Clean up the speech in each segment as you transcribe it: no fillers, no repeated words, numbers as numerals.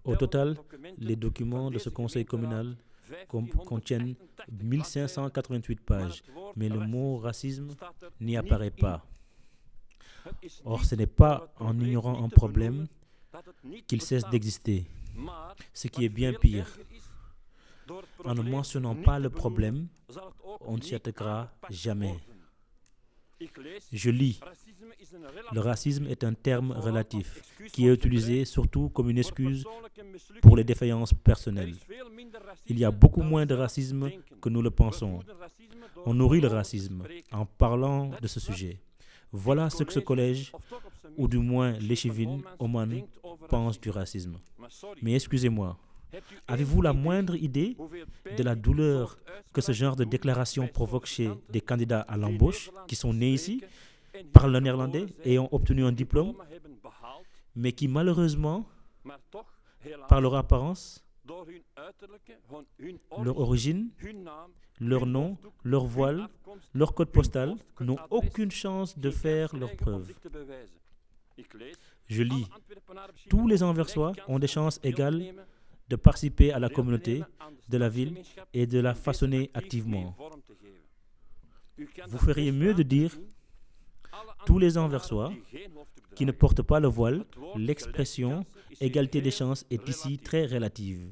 Au total, les documents de ce conseil communal contiennent 1588 pages, mais le mot racisme n'y apparaît pas. Or, ce n'est pas en ignorant un problème qu'il cesse d'exister, ce qui est bien pire. En ne mentionnant pas le problème, on ne s'y attaquera jamais. Je lis. Le racisme est un terme relatif qui est utilisé surtout comme une excuse pour les défaillances personnelles. Il y a beaucoup moins de racisme que nous le pensons. On nourrit le racisme en parlant de ce sujet. Voilà ce que ce collège, ou du moins l'échevine, Oman, pense du racisme. Mais excusez-moi, avez-vous la moindre idée de la douleur que ce genre de déclaration provoque chez des candidats à l'embauche qui sont nés ici, parlent le néerlandais et ont obtenu un diplôme, mais qui malheureusement, par leur apparence, leur origine, leur nom, leur voile, leur code postal, n'ont aucune chance de faire leurs preuves. Je lis. Tous les Anversois ont des chances égales de participer à la communauté de la ville et de la façonner activement. Vous feriez mieux de dire tous les Anversois qui ne portent pas le voile. L'expression égalité des chances est ici très relative.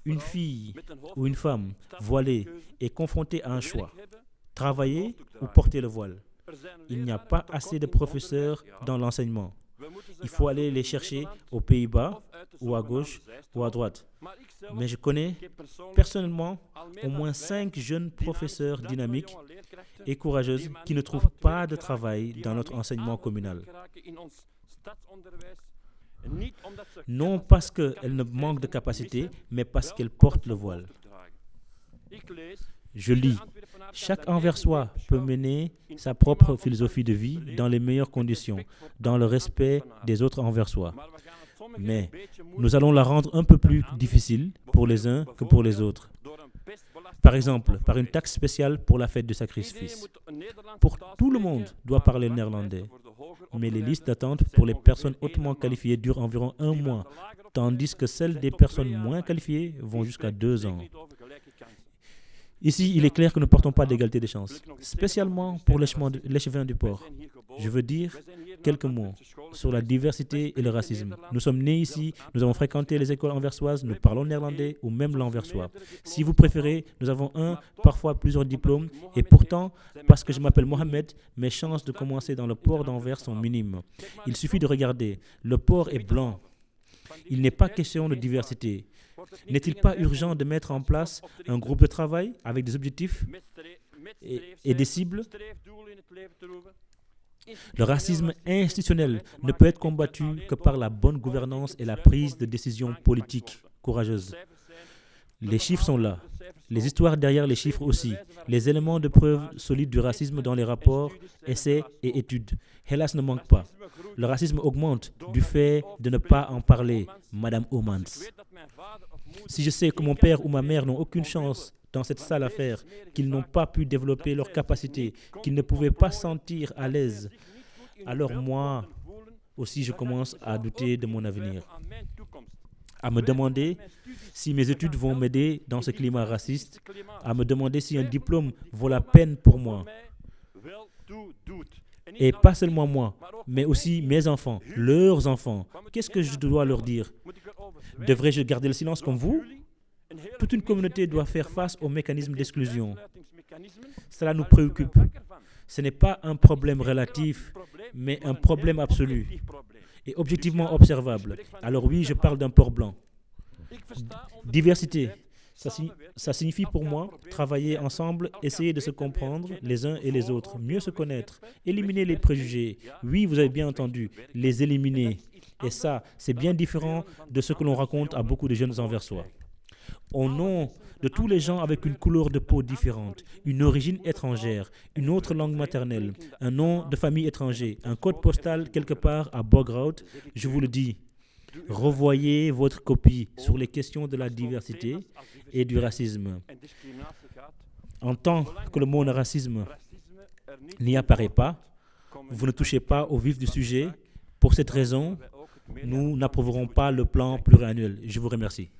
Une fille ou une femme voilée est confrontée à un choix, travailler ou porter le voile. Il n'y a pas assez de professeurs dans l'enseignement. Il faut aller les chercher aux Pays-Bas, ou à gauche, ou à droite. Mais je connais personnellement au moins 5 jeunes professeurs dynamiques et courageuses qui ne trouvent pas de travail dans notre enseignement communal. Non parce qu'elles ne manquent de capacité, mais parce qu'elles portent le voile. Je lis. Chaque Anversois peut mener sa propre philosophie de vie dans les meilleures conditions, dans le respect des autres Anversois. Mais nous allons la rendre un peu plus difficile pour les uns que pour les autres. Par exemple, par une taxe spéciale pour la fête du sacrifice. Pour tout le monde doit parler le néerlandais. Mais les listes d'attente pour les personnes hautement qualifiées durent environ 1 mois, tandis que celles des personnes moins qualifiées vont jusqu'à 2 ans. Ici, il est clair que nous ne portons pas d'égalité des chances, spécialement pour l'échevin du port. Je veux dire quelques mots sur la diversité et le racisme. Nous sommes nés ici, nous avons fréquenté les écoles anversoises, nous parlons néerlandais ou même l'anversois. Si vous préférez, nous avons parfois plusieurs diplômes, et pourtant, parce que je m'appelle Mohamed, mes chances de commencer dans le port d'Anvers sont minimes. Il suffit de regarder, le port est blanc. Il n'est pas question de diversité. N'est-il pas urgent de mettre en place un groupe de travail avec des objectifs et des cibles? Le racisme institutionnel ne peut être combattu que par la bonne gouvernance et la prise de décisions politiques courageuses. Les chiffres sont là, les histoires derrière les chiffres aussi, les éléments de preuve solides du racisme dans les rapports, essais et études. Hélas ne manquent pas. Le racisme augmente du fait de ne pas en parler, Madame Omans. Si je sais que mon père ou ma mère n'ont aucune chance dans cette sale affaire, qu'ils n'ont pas pu développer leurs capacités, qu'ils ne pouvaient pas se sentir à l'aise, alors moi aussi je commence à douter de mon avenir, à me demander si mes études vont m'aider dans ce climat raciste, à me demander si un diplôme vaut la peine pour moi. Et pas seulement moi, mais aussi mes enfants, leurs enfants. Qu'est-ce que je dois leur dire? Devrais-je garder le silence comme vous? Toute une communauté doit faire face aux mécanismes d'exclusion. Cela nous préoccupe. Ce n'est pas un problème relatif, mais un problème absolu et objectivement observable. Alors oui, je parle d'un port blanc. Diversité, ça signifie pour moi travailler ensemble, essayer de se comprendre les uns et les autres, mieux se connaître, éliminer les préjugés. Oui, vous avez bien entendu, les éliminer. Et ça, c'est bien différent de ce que l'on raconte à beaucoup de jeunes Anversois. Au nom de tous les gens avec une couleur de peau différente, une origine étrangère, une autre langue maternelle, un nom de famille étranger, un code postal quelque part à Bograut, je vous le dis, revoyez votre copie sur les questions de la diversité et du racisme. En tant que le mot racisme n'y apparaît pas, vous ne touchez pas au vif du sujet. Pour cette raison, nous n'approuverons pas le plan pluriannuel. Je vous remercie.